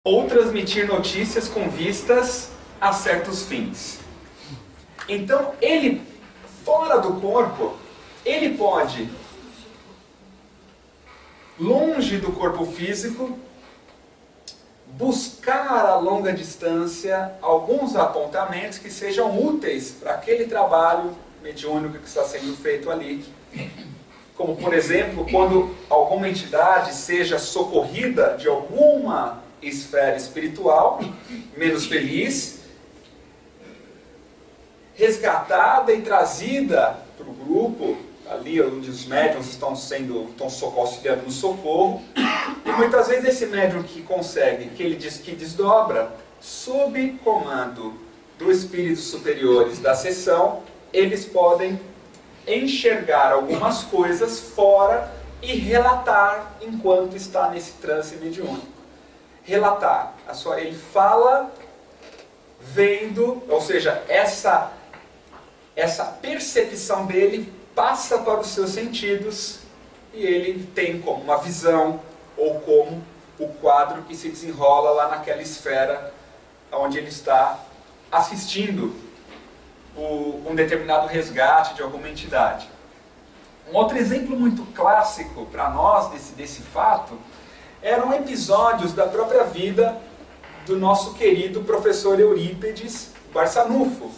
ou transmitir notícias com vistas a certos fins. Então, ele, fora do corpo, ele pode, longe do corpo físico, buscar a longa distância alguns apontamentos que sejam úteis para aquele trabalho mediúnico que está sendo feito ali. Como, por exemplo, quando alguma entidade seja socorrida de alguma esfera espiritual menos feliz, resgatada e trazida para o grupo, ali onde os médiuns estão auxiliando no socorro, e muitas vezes esse médium que consegue, que ele diz que desdobra, sob comando dos espíritos superiores da sessão, eles podem enxergar algumas coisas fora e relatar enquanto está nesse transe mediúnico. Relatar. Ele fala vendo, ou seja, essa percepção dele passa para os seus sentidos e ele tem como uma visão ou como o quadro que se desenrola lá naquela esfera onde ele está assistindo um determinado resgate de alguma entidade. Um outro exemplo muito clássico para nós desse fato eram episódios da própria vida do nosso querido professor Eurípides Barçanufo,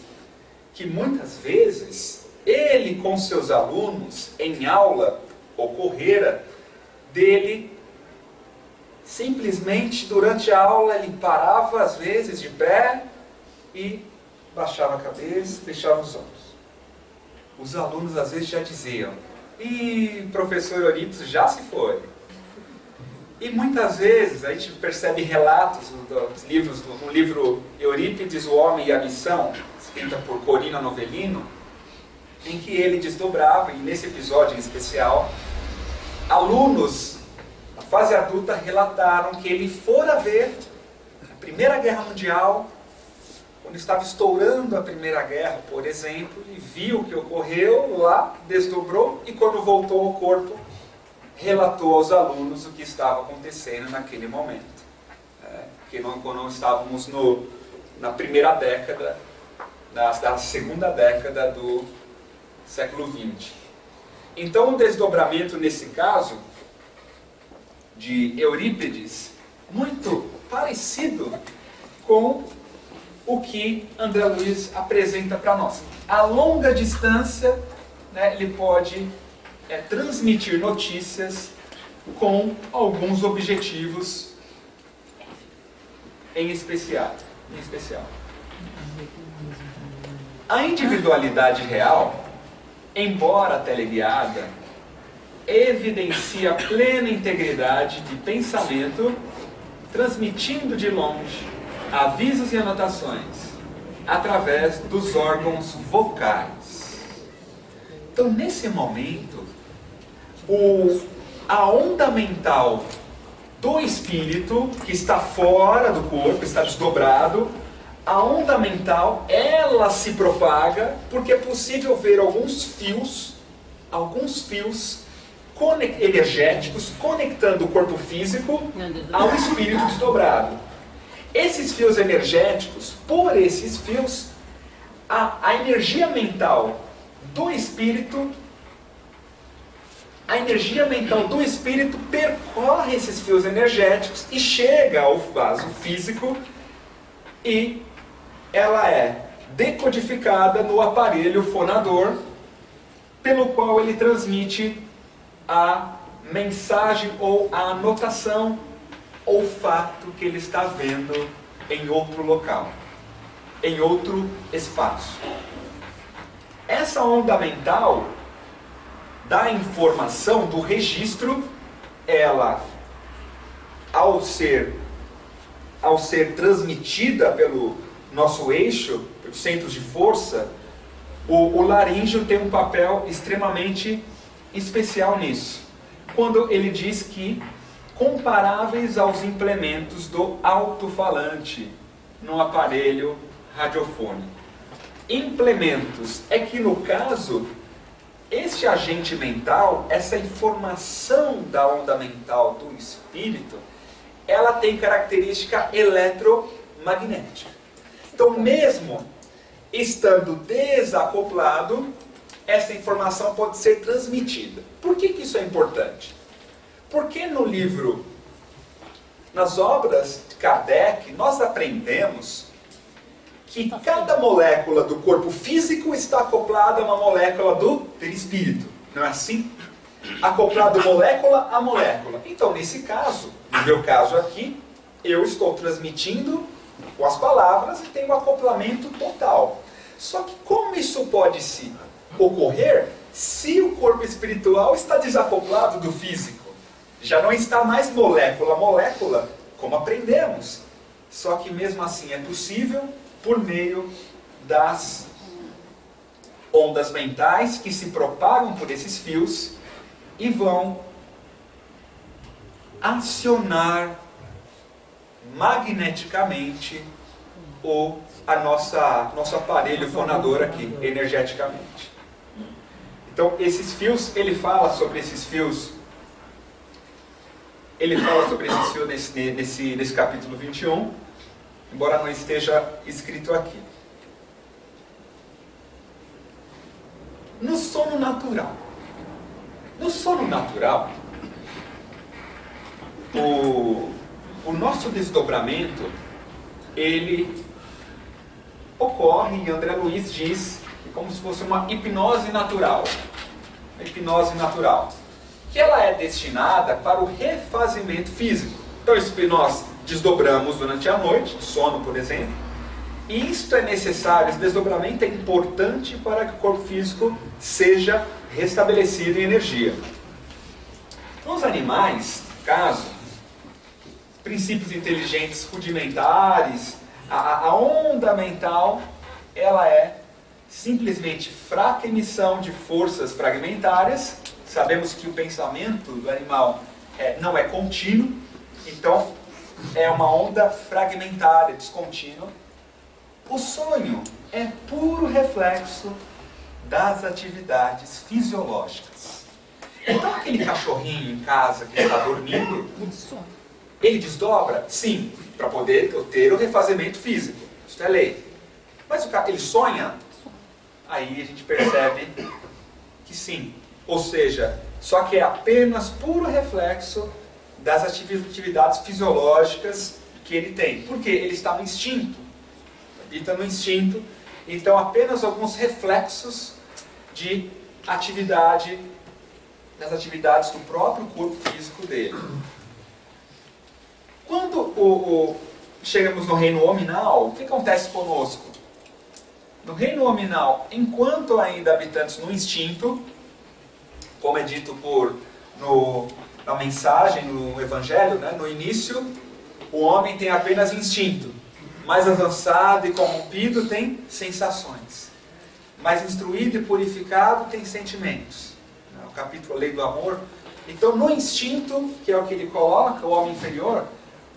que muitas vezes ele com seus alunos em aula ocorrera dele simplesmente durante a aula ele parava às vezes de pé e baixava a cabeça, fechava os olhos. Os alunos às vezes já diziam: "Ih, professor Eurípides já se foi". E muitas vezes a gente percebe relatos dos livros, no livro Eurípides, o Homem e a Missão, escrita por Corina Novellino, em que ele desdobrava, e nesse episódio em especial, alunos da fase adulta relataram que ele fora ver a Primeira Guerra Mundial, quando estava estourando a Primeira Guerra, por exemplo, e viu o que ocorreu lá, desdobrou, e quando voltou ao corpo, relatou aos alunos o que estava acontecendo naquele momento. Que quando estávamos na primeira década, da segunda década do século XX. Então o desdobramento nesse caso de Eurípides, muito parecido com o que André Luiz apresenta para nós. A longa distância, ele pode transmitir notícias com alguns objetivos em especial. A individualidade real, embora teleguiada, evidencia plena integridade de pensamento, transmitindo de longe avisos e anotações através dos órgãos vocais. Então, nesse momento, a onda mental do espírito, que está fora do corpo, está desdobrado, a onda mental, ela se propaga, porque é possível ver alguns fios energéticos conectando o corpo físico ao espírito desdobrado. Esses fios energéticos, por esses fios, a energia mental do espírito, percorre esses fios energéticos e chega ao vaso físico e ela é decodificada no aparelho fonador, pelo qual ele transmite a mensagem ou a anotação ou fato que ele está vendo em outro local, em outro espaço. Essa onda mental da informação, do registro, ela, ao ser transmitida pelo nosso eixo, pelos centros de força, o laríngeo tem um papel extremamente especial nisso. Quando ele diz que comparáveis aos implementos do alto-falante no aparelho radiofônico. Implementos é que, no caso, este agente mental, essa informação da onda mental do espírito, ela tem característica eletromagnética. Então, mesmo estando desacoplado, essa informação pode ser transmitida. Por que isso é importante? Porque no livro, nas obras de Kardec, nós aprendemos que cada molécula do corpo físico está acoplada a uma molécula do perispírito. Não é assim? Acoplado molécula a molécula. Então, nesse caso, no meu caso aqui, eu estou transmitindo com as palavras e tem um acoplamento total. Só que como isso pode se ocorrer se o corpo espiritual está desacoplado do físico? Já não está mais molécula a molécula, como aprendemos. Só que mesmo assim é possível por meio das ondas mentais que se propagam por esses fios e vão acionar magneticamente nosso aparelho fonador aqui, energeticamente. Então, esses fios, ele fala sobre esses fios nesse capítulo 21, embora não esteja escrito aqui. No sono natural. No sono natural, o nosso desdobramento, ele ocorre, e André Luiz diz, como se fosse uma hipnose natural. Uma hipnose natural. Que ela é destinada para o refazimento físico. Então, isso nós desdobramos durante a noite, sono, por exemplo, e isto é necessário, esse desdobramento é importante para que o corpo físico seja restabelecido em energia. Nos animais, no caso, princípios inteligentes rudimentares, a onda mental, ela é simplesmente fraca emissão de forças fragmentárias. Sabemos que o pensamento do animal não é contínuo, então é uma onda fragmentária, descontínua. O sonho é puro reflexo das atividades fisiológicas. Então aquele cachorrinho em casa que está dormindo, ele desdobra? Sim, para poder ter o refazimento físico. Isso é lei. Mas ele sonha? Aí a gente percebe que sim. Ou seja, só que é apenas puro reflexo das atividades fisiológicas que ele tem. Porque ele está no instinto. Habita no instinto. Então apenas alguns reflexos de atividade, das atividades do próprio corpo físico dele. Quando chegamos no reino hominal, o que acontece conosco? No reino hominal, enquanto ainda habitantes no instinto, como é dito na mensagem, no Evangelho, né? No início, o homem tem apenas instinto. Mais avançado e corrompido tem sensações. Mais instruído e purificado tem sentimentos. O capítulo A Lei do Amor. Então, no instinto, que é o que ele coloca, o homem inferior,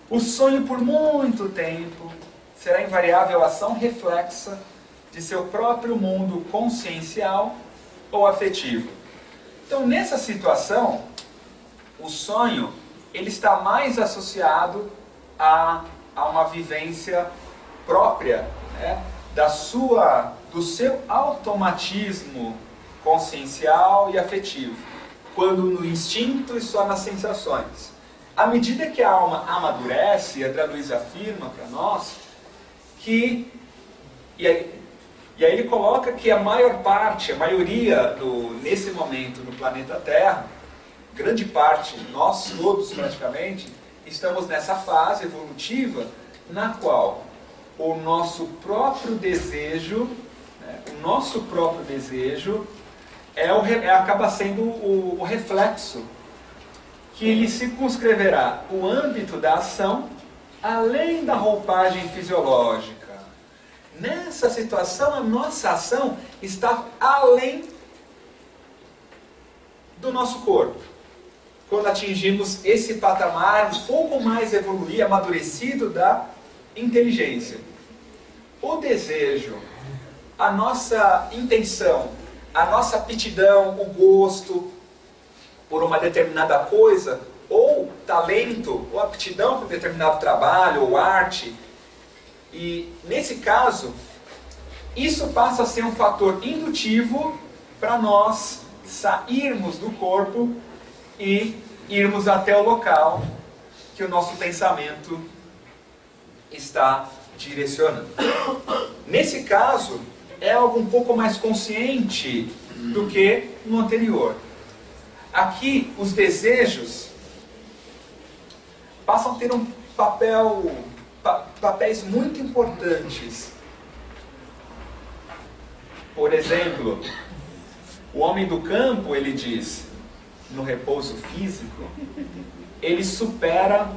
o sonho por muito tempo será invariável ação reflexa de seu próprio mundo consciencial ou afetivo. Então, nessa situação, o sonho ele está mais associado a uma vivência própria, né, do seu automatismo consciencial e afetivo, quando no instinto e só nas sensações. À medida que a alma amadurece, André Luiz afirma para nós que, e aí ele coloca que a maioria nesse momento no planeta Terra, grande parte, nós todos praticamente, estamos nessa fase evolutiva na qual o nosso próprio desejo, né, acaba sendo o reflexo que ele circunscreverá o âmbito da ação além da roupagem fisiológica. Nessa situação, a nossa ação está além do nosso corpo. Quando atingimos esse patamar um pouco mais evoluído, amadurecido da inteligência. O desejo, a nossa intenção, a nossa aptidão, o gosto por uma determinada coisa, ou talento ou aptidão para um determinado trabalho ou arte. E nesse caso, isso passa a ser um fator indutivo para nós sairmos do corpo e irmos até o local que o nosso pensamento está direcionando. Nesse caso, é algo um pouco mais consciente do que no anterior. Aqui, os desejos passam a ter um papéis muito importantes. Por exemplo, o homem do campo, ele diz, no repouso físico, ele supera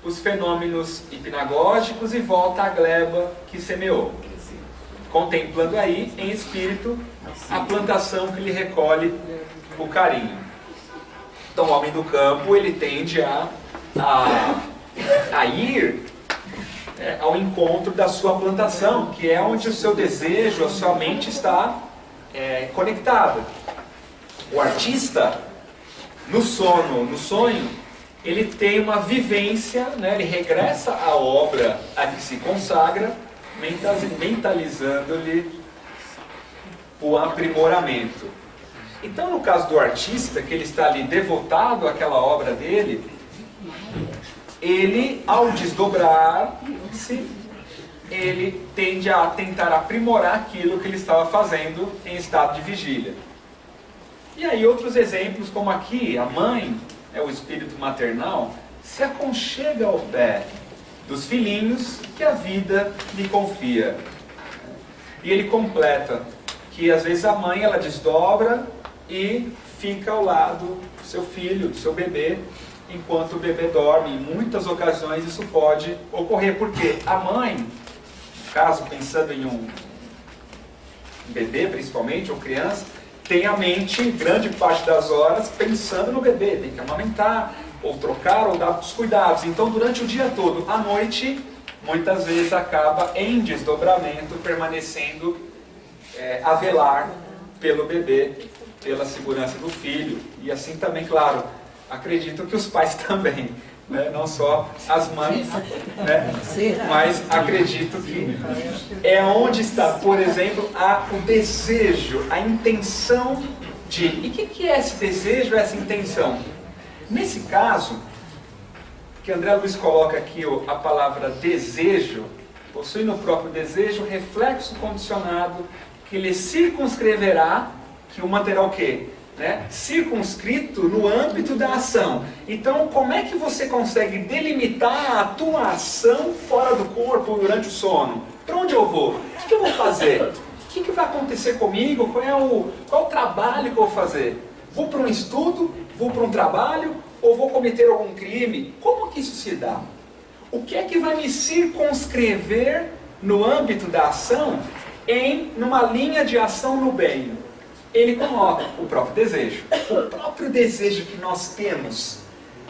os fenômenos hipnagógicos e volta à gleba que semeou, contemplando aí, em espírito, a plantação que lhe recolhe o carinho. Então, o homem do campo, ele tende a ir ao encontro da sua plantação, que é onde o seu desejo, a sua mente está conectada. O artista, no sonho, ele tem uma vivência, né? Ele regressa à obra a que se consagra, mentalizando-lhe o aprimoramento. Então, no caso do artista, que ele está ali devotado àquela obra dele, ele, ao desdobrar-se, ele tende a tentar aprimorar aquilo que ele estava fazendo em estado de vigília. E aí outros exemplos, como aqui, a mãe, o espírito maternal, se aconchega ao pé dos filhinhos que a vida lhe confia. E ele completa que às vezes a mãe, ela desdobra e fica ao lado do seu filho, do seu bebê, enquanto o bebê dorme. Em muitas ocasiões isso pode ocorrer, porque a mãe, no caso, pensando em um bebê principalmente, ou criança, tem a mente, grande parte das horas, pensando no bebê, tem que amamentar, ou trocar, ou dar os cuidados. Então, durante o dia todo, à noite, muitas vezes acaba em desdobramento, permanecendo a velar pelo bebê, pela segurança do filho. E assim também, claro, acredito que os pais também, né? Não só as mães, né? Mas acredito que é onde está, por exemplo, o desejo, a intenção de... E o que é esse desejo, essa intenção? Nesse caso, que André Luiz coloca aqui a palavra desejo, possui no próprio desejo reflexo condicionado que lhe circunscreverá, que o manterá o quê? Circunscrito no âmbito da ação. Então, como é que você consegue delimitar a tua ação fora do corpo durante o sono? Para onde eu vou? O que eu vou fazer? O que vai acontecer comigo? Qual é o trabalho que eu vou fazer? Vou para um estudo? Vou para um trabalho? Ou vou cometer algum crime? Como que isso se dá? O que é que vai me circunscrever no âmbito da ação numa linha de ação no bem? Ele coloca o próprio desejo. O próprio desejo que nós temos,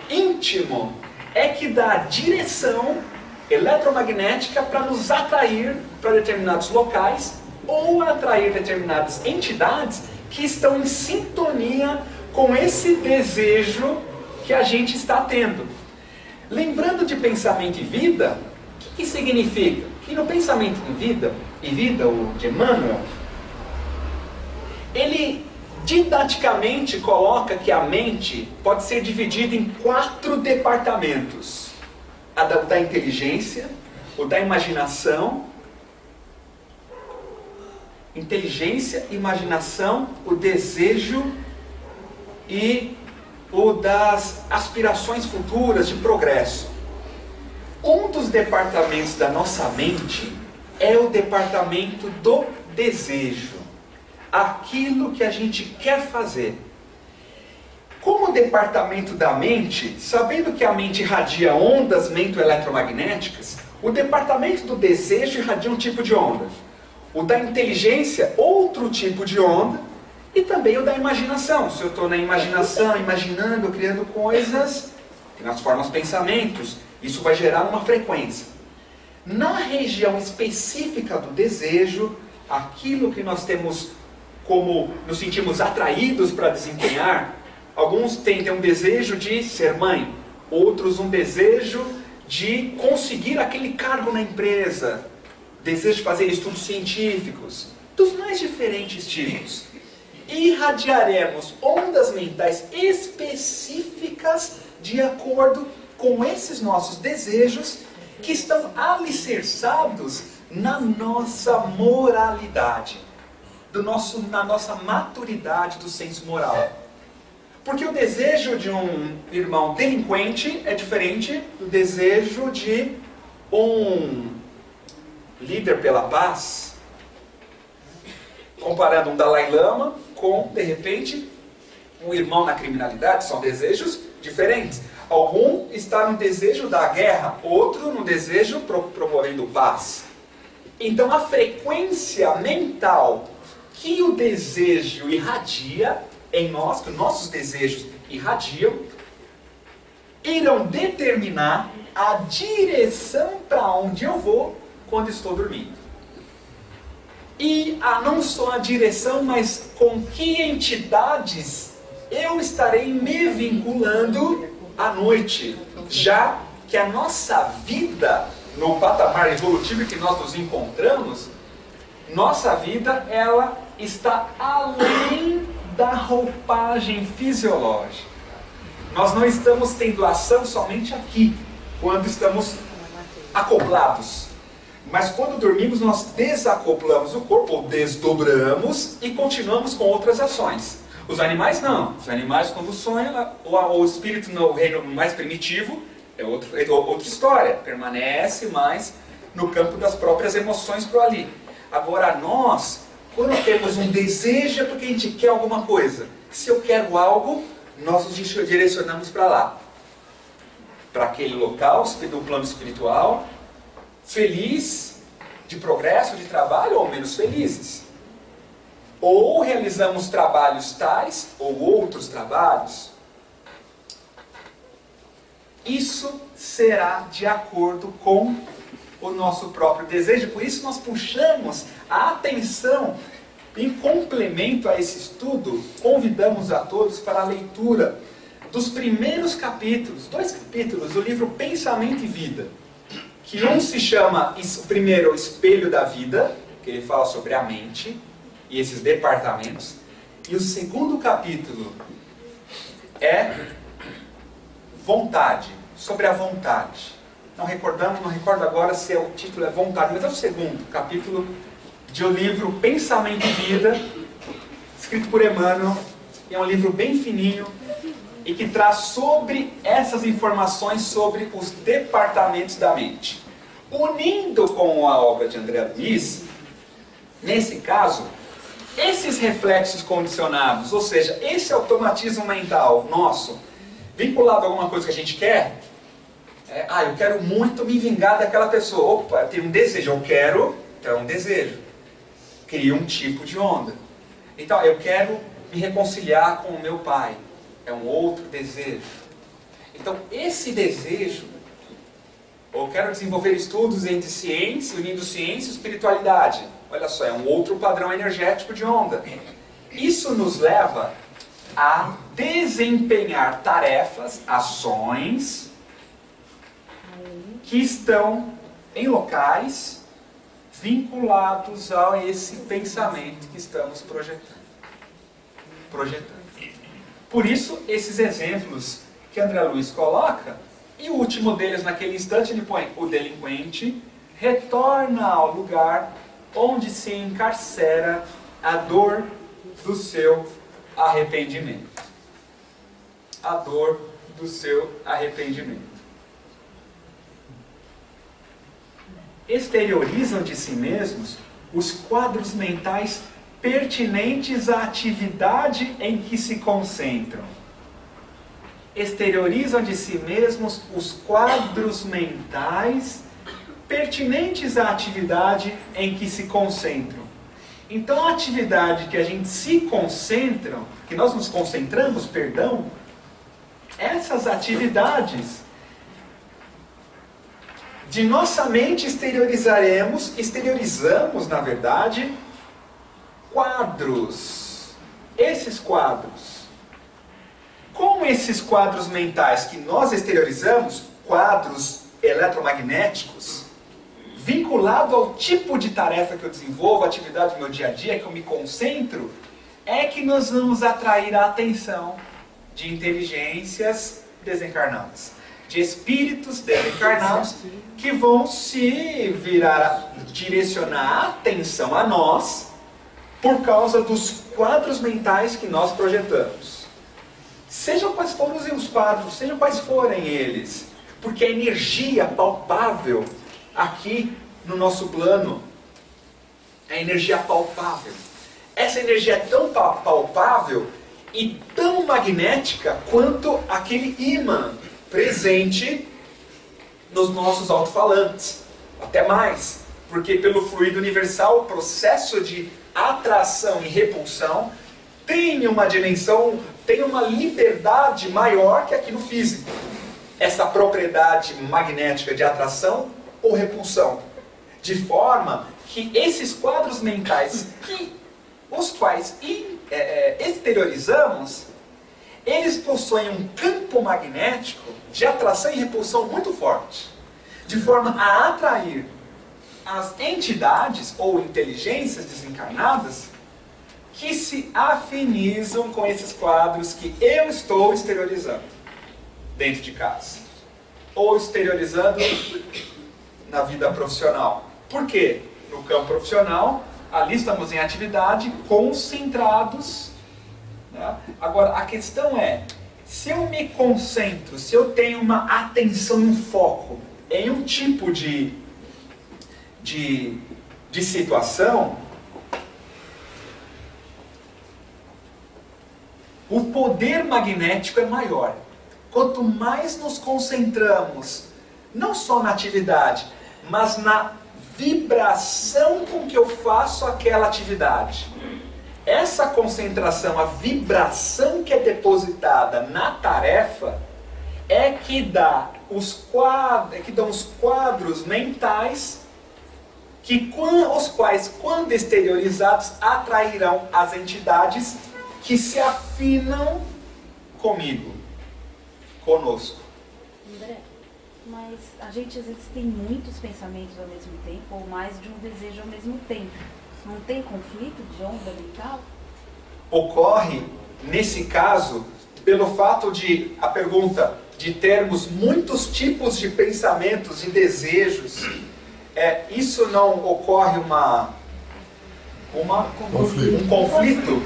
íntimo, é que dá direção eletromagnética para nos atrair para determinados locais ou atrair determinadas entidades que estão em sintonia com esse desejo que a gente está tendo. Lembrando de pensamento e vida, o que significa? Que no pensamento e vida, o de Emmanuel, ele didaticamente coloca que a mente pode ser dividida em 4 departamentos: a da inteligência, o da imaginação, o desejo e o das aspirações futuras de progresso. Um dos departamentos da nossa mente é o departamento do desejo. Aquilo que a gente quer fazer. Como departamento da mente, sabendo que a mente irradia ondas mento-eletromagnéticas, o departamento do desejo irradia um tipo de onda. O da inteligência, outro tipo de onda, e também o da imaginação. Se eu estou na imaginação, imaginando, criando coisas, nas formas pensamentos, isso vai gerar uma frequência. Na região específica do desejo, aquilo que nós temos como nos sentimos atraídos para desempenhar, alguns têm um desejo de ser mãe, outros um desejo de conseguir aquele cargo na empresa, desejo de fazer estudos científicos, dos mais diferentes tipos. Irradiaremos ondas mentais específicas de acordo com esses nossos desejos que estão alicerçados na nossa moralidade, na nossa maturidade do senso moral. Porque o desejo de um irmão delinquente é diferente do desejo de um líder pela paz. Comparando um Dalai Lama com, de repente, um irmão na criminalidade, são desejos diferentes. Algum está no desejo da guerra, outro no desejo promovendo paz. Então a frequência mental que o desejo irradia em nós, que nossos desejos irradiam, irão determinar a direção para onde eu vou quando estou dormindo. E não só a direção, mas com que entidades eu estarei me vinculando à noite, já que a nossa vida, no patamar evolutivo que nós nos encontramos, nossa vida, ela está além da roupagem fisiológica. Nós não estamos tendo ação somente aqui, quando estamos acoplados. Mas quando dormimos, nós desacoplamos o corpo, ou desdobramos, e continuamos com outras ações. Os animais não. Os animais, quando sonham, o espírito no reino mais primitivo é outra história. Permanece mais no campo das próprias emoções por ali. Agora nós, quando temos um desejo, é porque a gente quer alguma coisa. Se eu quero algo, nós nos direcionamos para lá. Para aquele local, do plano espiritual, feliz, de progresso, de trabalho, ou menos felizes. Ou realizamos trabalhos tais, ou outros trabalhos. Isso será de acordo com o nosso próprio desejo. Por isso nós puxamos a atenção. Em complemento a esse estudo, convidamos a todos para a leitura dos primeiros capítulos, 2 capítulos do livro Pensamento e Vida. Que um se chama, o primeiro, o Espelho da Vida, que ele fala sobre a mente e esses departamentos. E o segundo capítulo é Vontade, sobre a vontade. Não recordo agora se o título é Vontade, mas é o segundo capítulo do livro Pensamento e Vida, escrito por Emmanuel. É um livro bem fininho e que traz sobre essas informações sobre os departamentos da mente. Unindo com a obra de André Luiz, nesse caso, esses reflexos condicionados, ou seja, esse automatismo mental nosso, vinculado a alguma coisa que a gente quer, eu quero muito me vingar daquela pessoa. Opa, eu tenho um desejo, eu quero, então é um desejo. Cria um tipo de onda. Então, eu quero me reconciliar com o meu pai. É um outro desejo. Então, esse desejo, eu quero desenvolver estudos entre ciência, unindo ciência e espiritualidade. Olha só, é um outro padrão energético de onda. Isso nos leva a desempenhar tarefas, ações, que estão em locais vinculados a esse pensamento que estamos projetando. Por isso, esses exemplos que André Luiz coloca, e o último deles, naquele instante, ele põe: o delinquente retorna ao lugar onde se encarcera a dor do seu arrependimento. A dor do seu arrependimento. Exteriorizam de si mesmos os quadros mentais pertinentes à atividade em que se concentram. Exteriorizam de si mesmos os quadros mentais pertinentes à atividade em que se concentram. Então a atividade que a gente se concentra, que nós nos concentramos, essas atividades de nossa mente exteriorizamos, na verdade, quadros. Esses quadros, com com esses quadros mentais que nós exteriorizamos, quadros eletromagnéticos, vinculado ao tipo de tarefa que eu desenvolvo, a atividade do meu dia a dia, que eu me concentro, é que nós vamos atrair a atenção de inteligências desencarnadas, de espíritos desencarnados que vão se virar, direcionar a atenção a nós por causa dos quadros mentais que nós projetamos. Sejam quais forem os quadros, sejam quais forem eles, porque a energia palpável aqui no nosso plano, a energia palpável. Essa energia é tão palpável e tão magnética quanto aquele ímã presente nos nossos alto-falantes. Até mais, porque pelo fluido universal o processo de atração e repulsão tem uma dimensão, tem uma liberdade maior que aqui no físico. Essa propriedade magnética de atração ou repulsão. De forma que esses quadros mentais, os quais exteriorizamos, eles possuem um campo magnético de atração e repulsão muito forte. De forma a atrair as entidades ou inteligências desencarnadas que se afinizam com esses quadros que eu estou exteriorizando dentro de casa. Ou exteriorizando na vida profissional. Por quê? No campo profissional, ali estamos em atividade, concentrados. Né? Agora, a questão é, se eu me concentro, se eu tenho uma atenção, um foco em um tipo de situação, o poder magnético é maior. Quanto mais nos concentramos, não só na atividade, mas na vibração com que eu faço aquela atividade. Essa concentração, a vibração que é depositada na tarefa, é que dão os quadros mentais, os quais, quando exteriorizados, atrairão as entidades que se afinam comigo, conosco. André, mas a gente às vezes tem muitos pensamentos ao mesmo tempo, ou mais de um desejo ao mesmo tempo. Não tem conflito de onda mental? Ocorre, nesse caso, pelo fato de, a pergunta, de termos muitos tipos de pensamentos e desejos, isso não ocorre um conflito?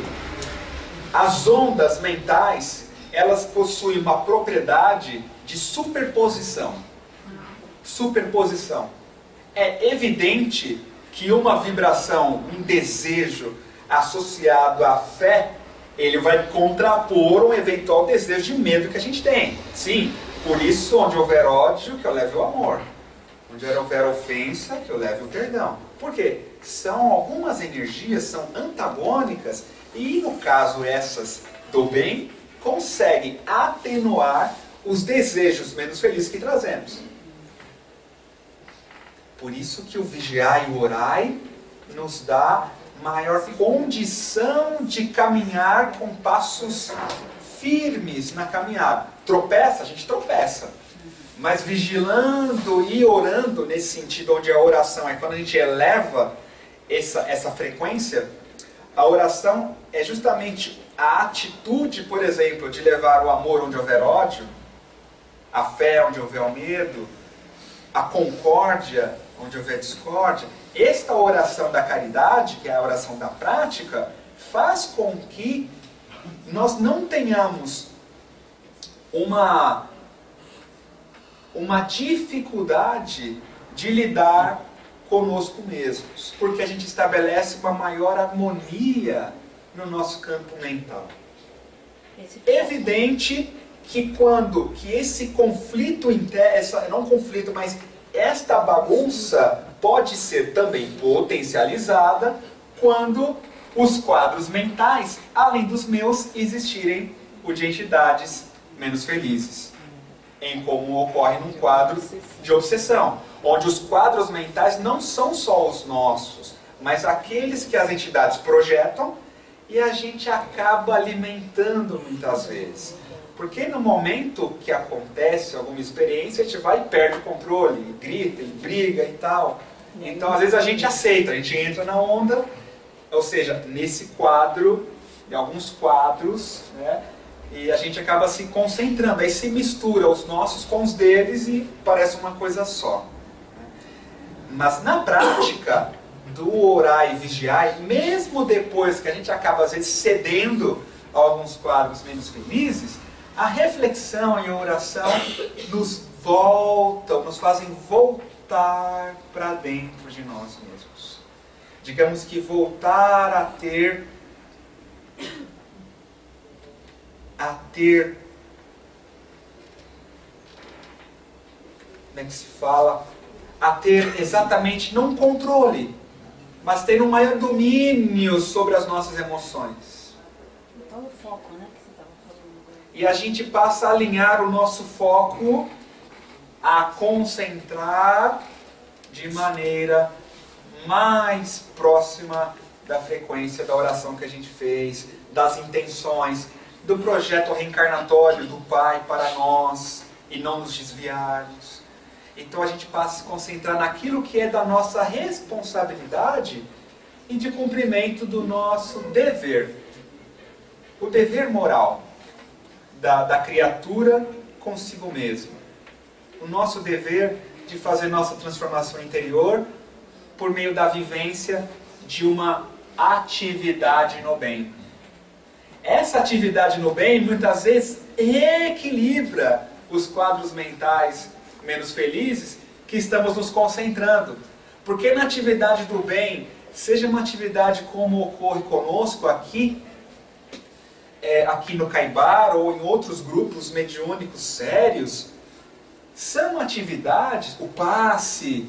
As ondas mentais, elas possuem uma propriedade de superposição. Superposição. É evidente que uma vibração, um desejo associado à fé, ele vai contrapor um eventual desejo de medo que a gente tem. Sim, por isso, onde houver ódio, que eu leve o amor. Onde houver ofensa, que eu leve o perdão. Por quê? Algumas energias são antagônicas e, no caso essas do bem, conseguem atenuar os desejos menos felizes que trazemos. Por isso que o vigiai e o orai nos dá maior condição de caminhar com passos firmes na caminhada. Tropeça, a gente tropeça. Mas vigilando e orando, nesse sentido onde a oração é quando a gente eleva essa frequência, a oração é justamente a atitude, por exemplo, de levar o amor onde houver ódio, a fé onde houver o medo, a concórdia onde houver discórdia. Esta oração da caridade, que é a oração da prática, faz com que nós não tenhamos uma dificuldade de lidar conosco mesmos, porque a gente estabelece uma maior harmonia no nosso campo mental. Evidente que esse conflito interno, não conflito, mas esta bagunça pode ser também potencializada quando os quadros mentais, além dos meus, existirem o de entidades menos felizes, em como ocorre num quadro de obsessão, onde os quadros mentais não são só os nossos, mas aqueles que as entidades projetam e a gente acaba alimentando muitas vezes. Porque no momento que acontece alguma experiência, a gente vai e perde o controle, e grita, e briga e tal. Então, às vezes a gente aceita, a gente entra na onda, ou seja, nesse quadro, em alguns quadros, né, e a gente acaba se concentrando, aí se mistura os nossos com os deles e parece uma coisa só. Mas na prática do orar e vigiar, mesmo depois que a gente acaba às vezes cedendo a alguns quadros menos felizes, a reflexão e a oração nos voltam, nos fazem voltar para dentro de nós mesmos. Digamos que voltar a ter como é que se fala? A ter exatamente, não controle, mas ter um maior domínio sobre as nossas emoções. Então o foco, né, que você estava falando. E a gente passa a alinhar o nosso foco, a concentrar de maneira mais próxima da frequência da oração que a gente fez, das intenções, do projeto reencarnatório do Pai para nós, e não nos desviarmos. Então a gente passa a se concentrar naquilo que é da nossa responsabilidade e de cumprimento do nosso dever. O dever moral da criatura consigo mesma. O nosso dever de fazer nossa transformação interior por meio da vivência de uma atividade no bem. Essa atividade no bem muitas vezes equilibra os quadros mentais menos felizes que estamos nos concentrando. Porque na atividade do bem, seja uma atividade como ocorre conosco aqui no Caibar ou em outros grupos mediúnicos sérios, são atividades, o passe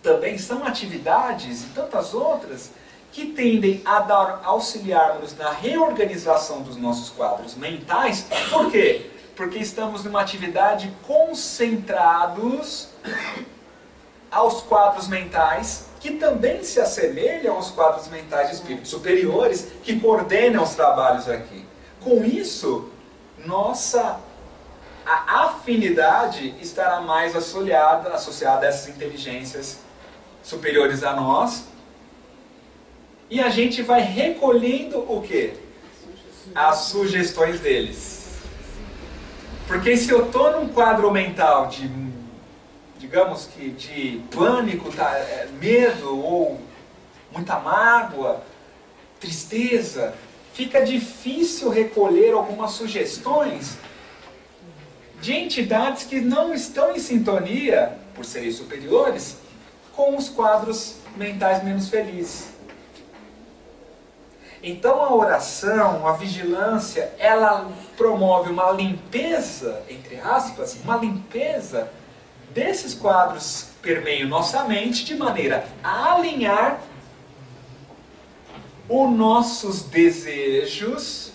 também são atividades e tantas outras que tendem a auxiliar-nos na reorganização dos nossos quadros mentais. Por quê? Porque estamos numa atividade concentrados aos quadros mentais que também se assemelham aos quadros mentais de espíritos superiores que coordenam os trabalhos aqui. Com isso, a afinidade estará mais associada a essas inteligências superiores a nós, e a gente vai recolhendo o quê? As sugestões deles. Porque se eu estou num quadro mental de, digamos que de pânico, medo ou muita mágoa, tristeza, fica difícil recolher algumas sugestões de entidades que não estão em sintonia, por serem superiores, com os quadros mentais menos felizes. Então a oração, a vigilância, ela promove uma limpeza, entre aspas, uma limpeza desses quadros que permeiam nossa mente, de maneira a alinhar os nossos desejos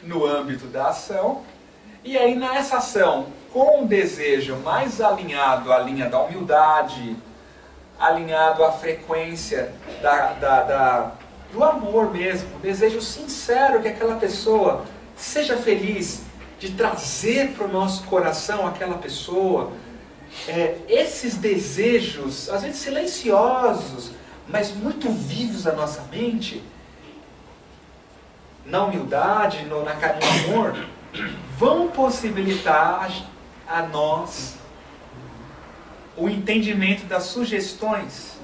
no âmbito da ação. E aí nessa ação, com o desejo mais alinhado à linha da humildade, alinhado à frequência do amor mesmo, o desejo sincero que aquela pessoa seja feliz, de trazer para o nosso coração aquela pessoa, esses desejos, às vezes silenciosos, mas muito vivos na nossa mente, na humildade, no amor, vão possibilitar a nós o entendimento das sugestões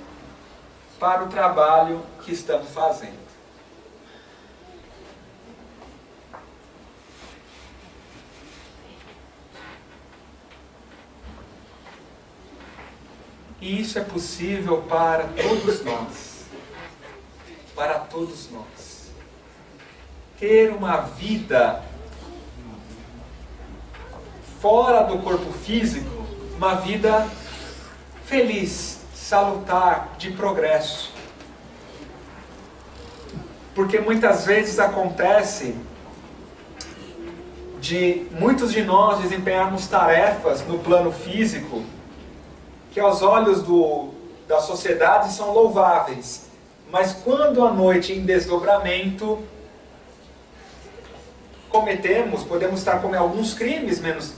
para o trabalho que estamos fazendo. E isso é possível para todos nós. Para todos nós. Ter uma vida fora do corpo físico, uma vida feliz, salutar, de progresso. Porque muitas vezes acontece de muitos de nós desempenharmos tarefas no plano físico que aos olhos da sociedade são louváveis, mas quando à noite em desdobramento cometemos, podemos estar cometendo alguns crimes, menos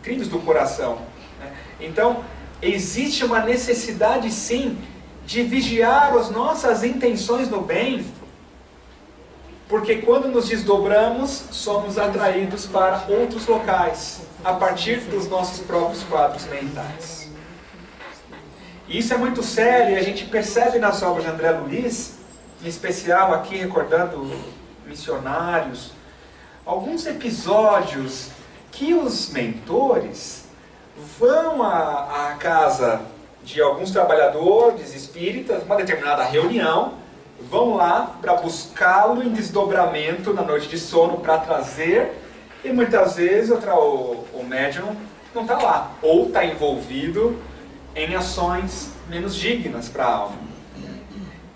crimes do coração, né? Então, existe uma necessidade sim de vigiar as nossas intenções no bem, porque quando nos desdobramos, somos atraídos para outros locais, a partir dos nossos próprios quadros mentais. E isso é muito sério, e a gente percebe nas obras de André Luiz, em especial aqui recordando missionários, alguns episódios que os mentores vão à casa de alguns trabalhadores espíritas, uma determinada reunião, vão lá para buscá-lo em desdobramento na noite de sono para trazer, e muitas vezes o médium não está lá, ou está envolvido em ações menos dignas para a alma.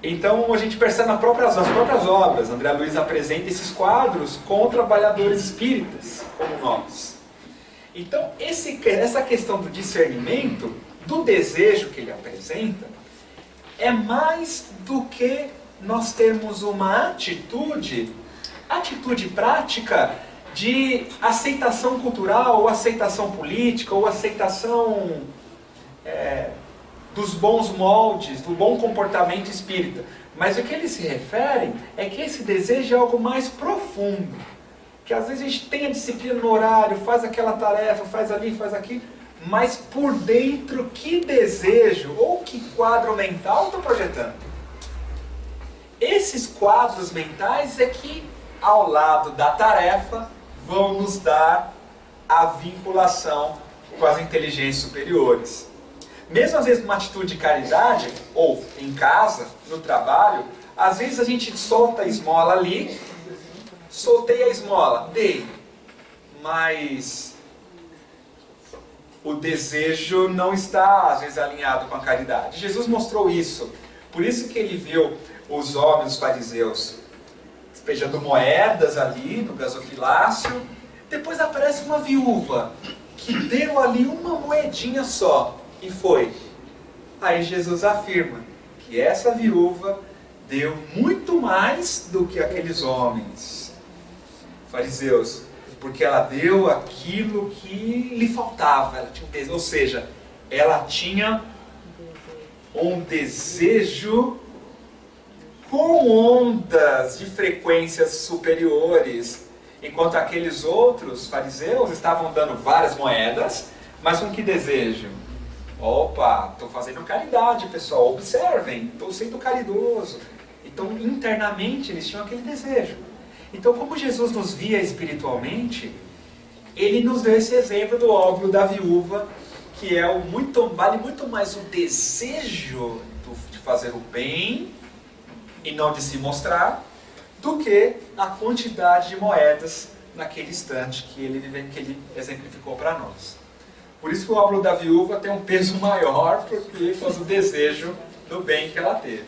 Então a gente percebe nas próprias obras, André Luiz apresenta esses quadros com trabalhadores espíritas, como nós. Então essa questão do discernimento, do desejo que ele apresenta, é mais do que nós termos uma atitude prática de aceitação cultural, ou aceitação política, ou aceitação dos bons moldes, do bom comportamento espírita. Mas o que eles se referem é que esse desejo é algo mais profundo. Que às vezes a gente tem a disciplina no horário, faz aquela tarefa, faz ali, faz aqui, mas por dentro que desejo ou que quadro mental estou projetando? Esses quadros mentais é que, ao lado da tarefa, vão nos dar a vinculação com as inteligências superiores. Mesmo às vezes numa atitude de caridade, ou em casa, no trabalho, às vezes a gente solta a esmola ali, soltei a esmola, dei, mas o desejo não está às vezes alinhado com a caridade. Jesus mostrou isso, por isso que ele viu os homens, os fariseus, despejando moedas ali no gasofilácio. Depois aparece uma viúva que deu ali uma moedinha só e foi. Aí Jesus afirma que essa viúva deu muito mais do que aqueles homens fariseus, porque ela deu aquilo que lhe faltava, ela tinha um desejo, ou seja, ela tinha um desejo com ondas de frequências superiores, enquanto aqueles outros fariseus estavam dando várias moedas, mas com que desejo? Opa, estou fazendo caridade, pessoal, observem, estou sendo caridoso. Então, internamente, eles tinham aquele desejo. Então, como Jesus nos via espiritualmente, ele nos deu esse exemplo do óbvio da viúva, que vale muito mais o desejo de fazer o bem e não de se mostrar, do que a quantidade de moedas naquele instante que ele exemplificou para nós. Por isso que o óbvio da viúva tem um peso maior, porque foi o desejo do bem que ela teve.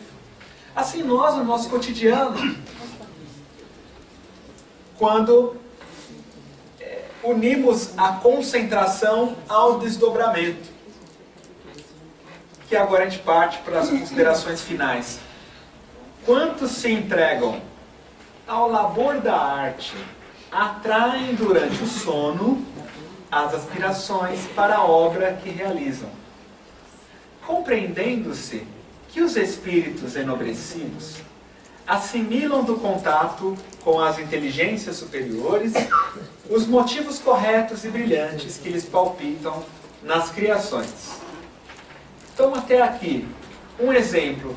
Assim nós, no nosso cotidiano, quando unimos a concentração ao desdobramento, que agora a gente parte para as considerações finais. Quantos se entregam ao labor da arte, atraem durante o sono as aspirações para a obra que realizam, compreendendo-se que os espíritos enobrecidos assimilam do contato com as inteligências superiores os motivos corretos e brilhantes que lhes palpitam nas criações. Então, até aqui, um exemplo.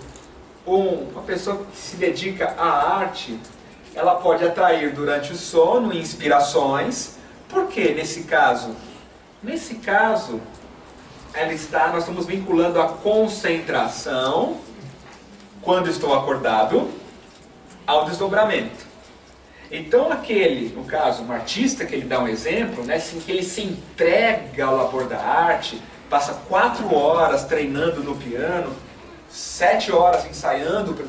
Uma pessoa que se dedica à arte, ela pode atrair durante o sono inspirações. Por quê nesse caso? Nesse caso, nós estamos vinculando a concentração, quando estou acordado, ao desdobramento. Então no caso, um artista que ele dá um exemplo, né, assim, que ele se entrega ao labor da arte, passa 4 horas treinando no piano, 7 horas ensaiando para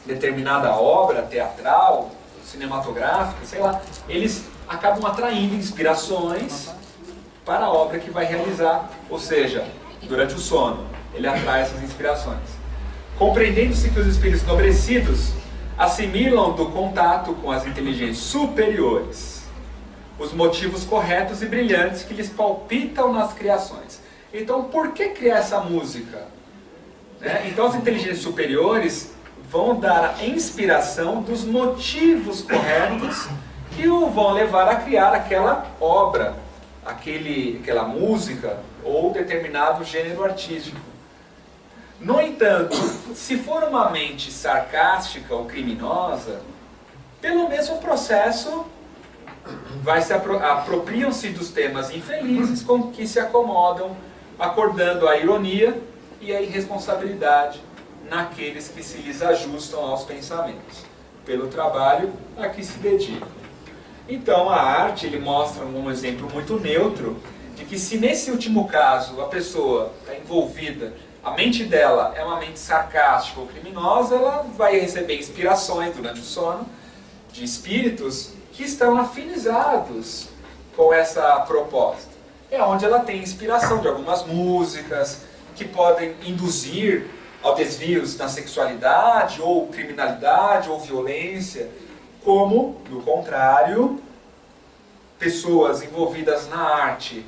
determinada obra teatral, cinematográfica, sei lá, eles acabam atraindo inspirações para a obra que vai realizar, ou seja, durante o sono, ele atrai essas inspirações. Compreendendo-se que os espíritos enobrecidos assimilam do contato com as inteligências superiores os motivos corretos e brilhantes que lhes palpitam nas criações. Então, por que criar essa música? Né? Então, as inteligências superiores vão dar a inspiração dos motivos corretos que o vão levar a criar aquela obra, aquela música ou determinado gênero artístico. No entanto, se for uma mente sarcástica ou criminosa, pelo mesmo processo apropriam-se dos temas infelizes com que se acomodam, acordando a ironia e a irresponsabilidade naqueles que se lhes ajustam aos pensamentos, pelo trabalho a que se dedicam. Então a arte ele mostra um exemplo muito neutro de que se nesse último caso a pessoa está envolvida, a mente dela é uma mente sarcástica ou criminosa, ela vai receber inspirações durante o sono de espíritos que estão afinizados com essa proposta. É onde ela tem inspiração de algumas músicas que podem induzir ao desvios na sexualidade, ou criminalidade, ou violência, como, no contrário, pessoas envolvidas na arte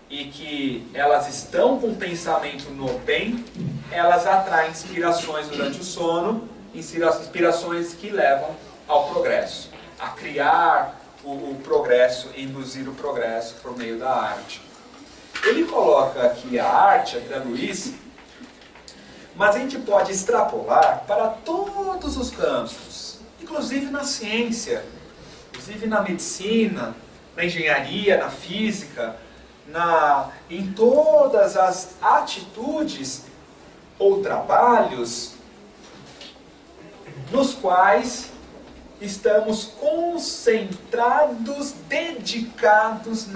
e que elas estão com o pensamento no bem, elas atraem inspirações durante o sono, inspirações que levam ao progresso, a criar o progresso, induzir o progresso por meio da arte. Ele coloca aqui a arte, André Luiz, mas a gente pode extrapolar para todos os campos, inclusive na ciência, inclusive na medicina, na engenharia, na física, em todas as atitudes ou trabalhos nos quais estamos concentrados, dedicados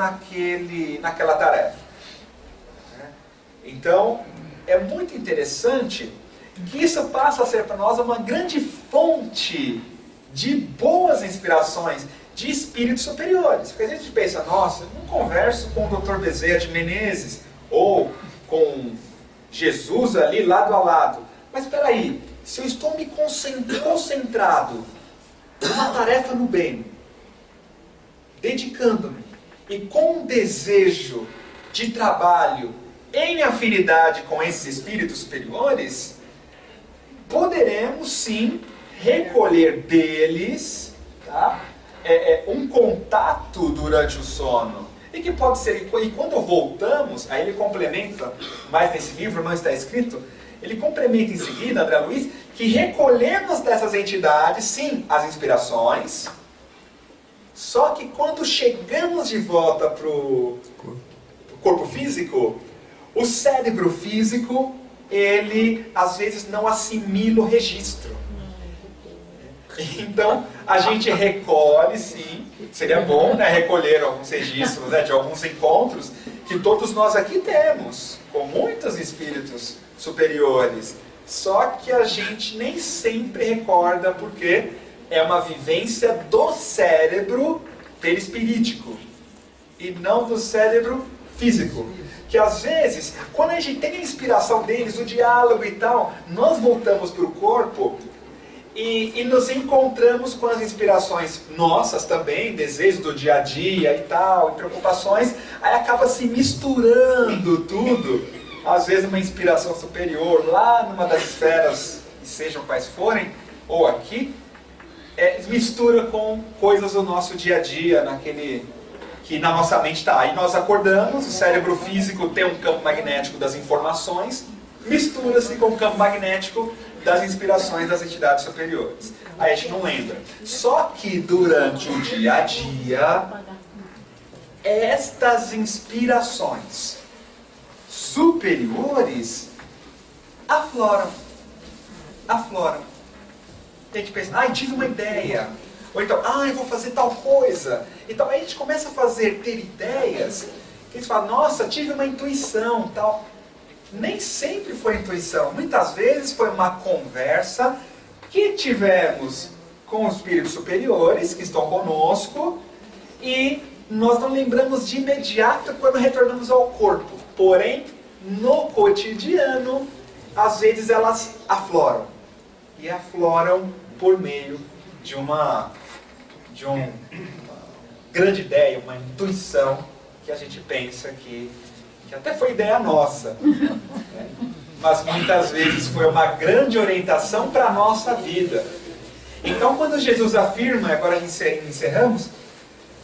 naquela tarefa. Então, é muito interessante que isso passa a ser para nós uma grande fonte de boas inspirações de espíritos superiores. Porque a gente pensa, nossa, eu não converso com o Dr. Bezerra de Menezes ou com Jesus ali lado a lado. Mas espera aí, se eu estou me concentrado numa tarefa no bem, dedicando-me e com um desejo de trabalho em afinidade com esses espíritos superiores, poderemos sim recolher deles, tá? Um contato durante o sono. E que pode ser, e quando voltamos, aí ele complementa, mais nesse livro não está escrito, ele complementa em seguida, André Luiz, que recolhemos dessas entidades, sim, as inspirações, só que quando chegamos de volta para o corpo físico, o cérebro físico, ele às vezes não assimila o registro. Então, a gente recolhe, sim, seria bom, né, recolher alguns registros, né, de alguns encontros que todos nós aqui temos, com muitos espíritos superiores. Só que a gente nem sempre recorda, porque é uma vivência do cérebro perispirítico e não do cérebro físico. Que às vezes, quando a gente tem a inspiração deles, o diálogo e tal, nós voltamos para o corpo e nos encontramos com as inspirações nossas também, desejos do dia a dia e tal, e preocupações, aí acaba se misturando tudo. Às vezes uma inspiração superior lá numa das esferas, sejam quais forem, ou aqui, mistura com coisas do nosso dia a dia, naquele que na nossa mente está. Aí nós acordamos, o cérebro físico tem um campo magnético das informações, mistura-se com o campo magnético das inspirações das entidades superiores. Aí a gente não lembra. Só que durante o dia a dia, estas inspirações superiores afloram. E a gente pensa, tive uma ideia. Ou então, eu vou fazer tal coisa. Então aí a gente começa a ter ideias, que a gente fala, nossa, tive uma intuição, tal. Nem sempre foi intuição. Muitas vezes foi uma conversa que tivemos com os espíritos superiores, que estão conosco, e nós não lembramos de imediato quando retornamos ao corpo. Porém, no cotidiano, às vezes elas afloram. E afloram por meio de uma grande ideia, uma intuição que a gente pensa que até foi ideia nossa, né? Mas muitas vezes foi uma grande orientação para a nossa vida. Então, quando Jesus afirma, agora encerramos,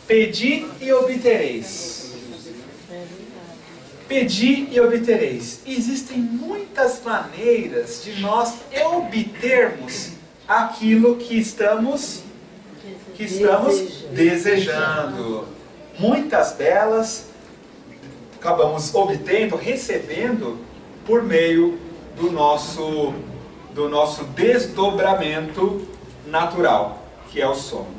pedi e obtereis. Pedi e obtereis. Existem muitas maneiras de nós obtermos aquilo que estamos desejando. Muitas delas acabamos obtendo, recebendo por meio do nosso desdobramento natural, que é o sono.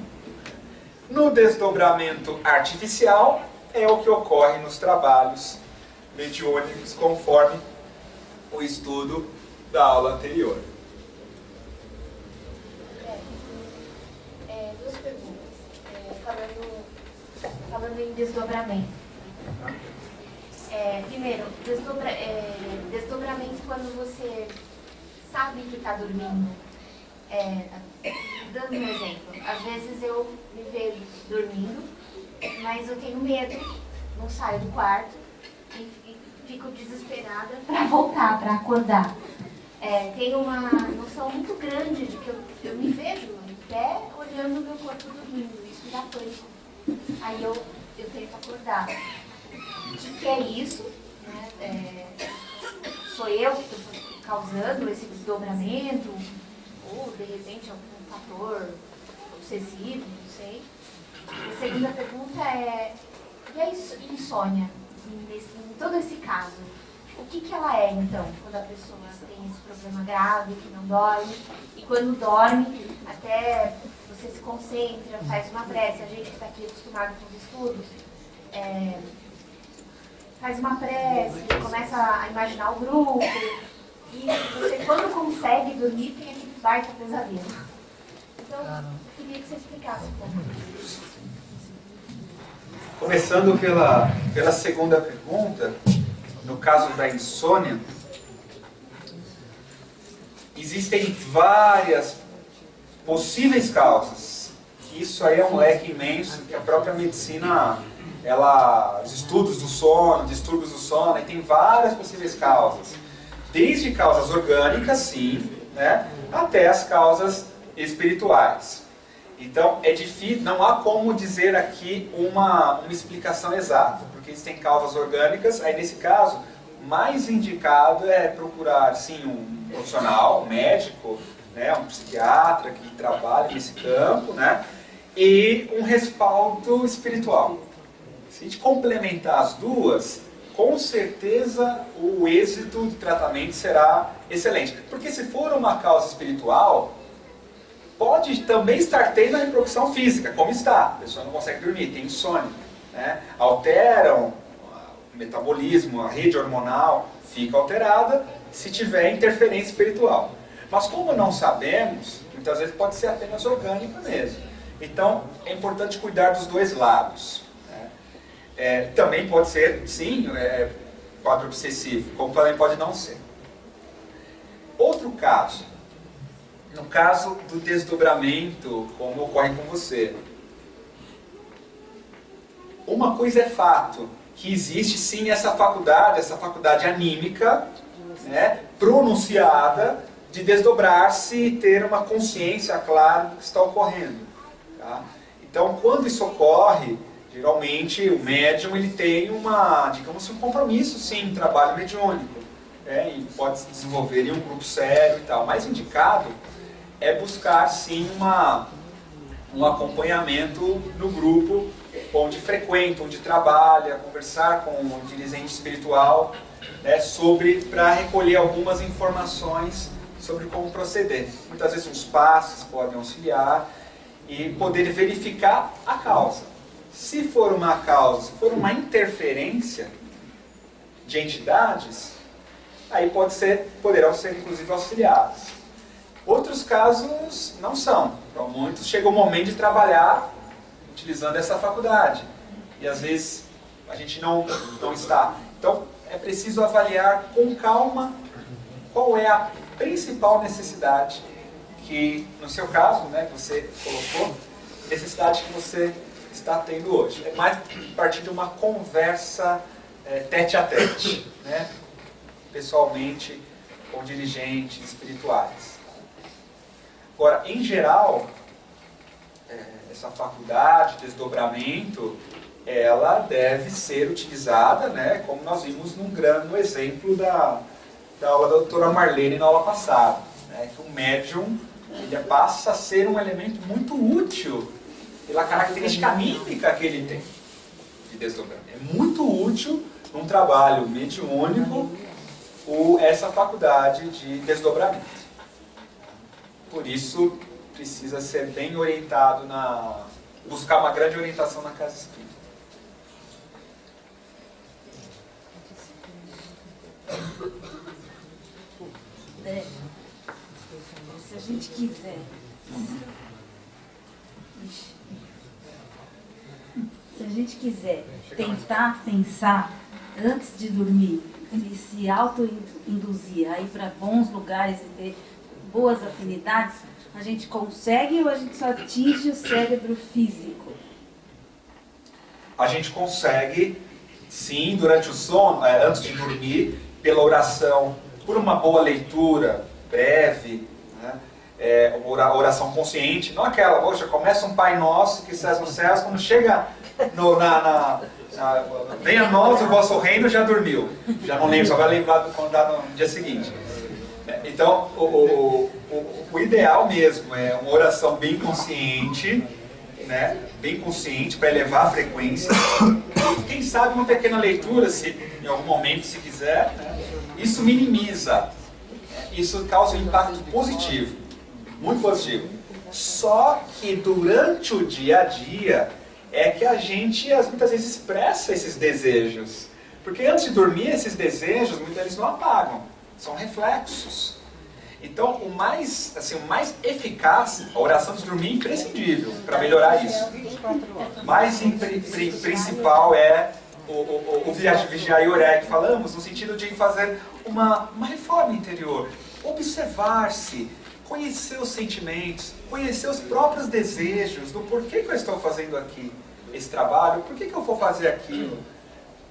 No desdobramento artificial é o que ocorre nos trabalhos mediúnicos, conforme o estudo da aula anterior. Duas perguntas. Falando em desdobramento. Primeiro, desdobramento quando você sabe que está dormindo. Dando um exemplo, às vezes eu me vejo dormindo, mas eu tenho medo, não saio do quarto e fico desesperada para voltar, para acordar. Tenho uma noção muito grande de que eu me vejo em pé olhando o meu corpo dormindo, isso me dá pânico. Aí eu tento acordar. O que é isso? Né? Sou eu que estou causando esse desdobramento? Ou de repente algum fator obsessivo, não sei. A segunda pergunta é, e a insônia, em todo esse caso? O que ela é então, quando a pessoa tem esse problema grave, que não dorme, e quando dorme, até você se concentra, faz uma prece, a gente que está aqui acostumado com os estudos, faz uma prece, começa a imaginar o grupo, e você, quando consegue dormir, tem aquele baita pesadelo. Então, eu queria que você explicasse um pouco. Começando pela segunda pergunta, no caso da insônia, existem várias possíveis causas. Isso aí é um leque imenso que a própria medicina, os estudos do sono, distúrbios do sono, aí tem várias possíveis causas. Desde causas orgânicas, sim, né, até as causas espirituais. Então, é difícil, não há como dizer aqui uma explicação exata, porque existem causas orgânicas, aí nesse caso, mais indicado é procurar, sim, um profissional, um médico, né, um psiquiatra que trabalha nesse campo, né, e um respaldo espiritual. Se a gente complementar as duas, com certeza o êxito do tratamento será excelente. Porque se for uma causa espiritual, pode também estar tendo a repercussão física, como está. A pessoa não consegue dormir, tem insônia, né? Alteram o metabolismo, a rede hormonal fica alterada se tiver interferência espiritual. Mas como não sabemos, muitas vezes pode ser apenas orgânica mesmo. Então é importante cuidar dos dois lados. Também pode ser, sim, quadro obsessivo, como também pode não ser. Outro caso, no caso do desdobramento, como ocorre com você. Uma coisa é fato, que existe sim essa faculdade anímica, né, pronunciada, de desdobrar-se e ter uma consciência clara do que está ocorrendo. Tá? Então, quando isso ocorre, geralmente o médium ele tem um compromisso, sim, um trabalho mediúnico, e pode se desenvolver em um grupo sério e tal. Mais indicado é buscar, sim, um acompanhamento no grupo onde frequenta, onde trabalha, conversar com um dirigente espiritual, né, para recolher algumas informações sobre como proceder. Muitas vezes uns passos podem auxiliar e poder verificar a causa. Se for uma causa, se for uma interferência de entidades, aí poderão ser inclusive auxiliados. Outros casos não são. Então, muitos chega o momento de trabalhar utilizando essa faculdade. E às vezes a gente não está. Então é preciso avaliar com calma qual é a principal necessidade que, no seu caso, né, que você colocou, necessidade que você está tendo hoje. É mais a partir de uma conversa tete a tete, né, pessoalmente com dirigentes espirituais. Agora, em geral, essa faculdade, desdobramento, ela deve ser utilizada, né, como nós vimos no exemplo da aula da doutora Marlene na aula passada, né, que o médium ele passa a ser um elemento muito útil pela característica mímica que ele tem de desdobramento. É muito útil num trabalho mediúnico essa faculdade de desdobramento. Por isso, precisa ser bem orientado, buscar uma grande orientação na casa espírita. Se a gente quiser, tentar pensar antes de dormir, se auto-induzir a ir para bons lugares e ter boas afinidades, a gente consegue ou a gente só atinge o cérebro físico? A gente consegue, sim, durante o sono, antes de dormir, pela oração, por uma boa leitura breve, né? Oração consciente, não aquela, poxa, começa um Pai Nosso que estás nos céus, quando chega venha a nós o vosso reino, já dormiu. Já não lembro, só vai lembrar quando dá no dia seguinte. Então, o ideal mesmo é uma oração bem consciente, né? Bem consciente para elevar a frequência. Quem sabe uma pequena leitura, se em algum momento se quiser, né? Isso minimiza, isso causa um impacto positivo, muito positivo. Só que durante o dia a dia é que a gente muitas vezes expressa esses desejos. Porque antes de dormir, esses desejos muitas vezes não apagam, são reflexos. Então, o mais eficaz, a oração de dormir é imprescindível para melhorar isso. O mais principal é o vigiar e orar, que falamos, no sentido de fazer uma reforma interior. Observar-se, conhecer os sentimentos, conhecer os próprios desejos, do porquê que eu estou fazendo aqui esse trabalho, por que eu vou fazer aquilo.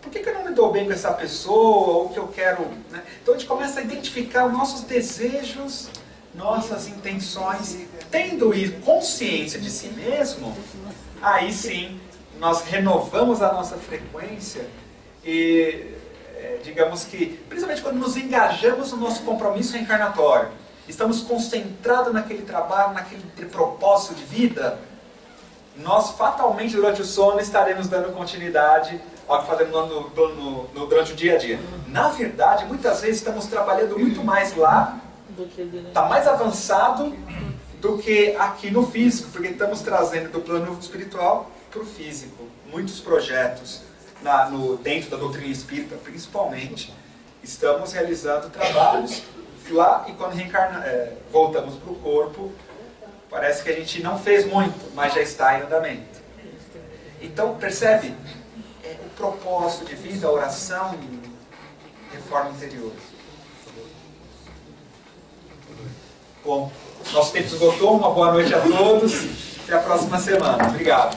Por que eu não me dou bem com essa pessoa, ou que eu quero... Né? Então a gente começa a identificar os nossos desejos, nossas intenções, tendo consciência de si mesmo, aí sim nós renovamos a nossa frequência e, digamos que, principalmente quando nos engajamos no nosso compromisso reencarnatório, estamos concentrados naquele trabalho, naquele propósito de vida, nós fatalmente durante o sono estaremos dando continuidade ao que fazemos durante o dia a dia. Na verdade, muitas vezes estamos trabalhando muito mais lá, está mais avançado do que aqui no físico, porque estamos trazendo do plano espiritual para o físico. Muitos projetos dentro da doutrina espírita, principalmente, estamos realizando trabalhos lá e quando voltamos para o corpo, parece que a gente não fez muito, mas já está em andamento. Então, percebe? O propósito de vida, a oração e reforma interior. Bom, nosso tempo esgotou. Uma boa noite a todos. Até a próxima semana. Obrigado.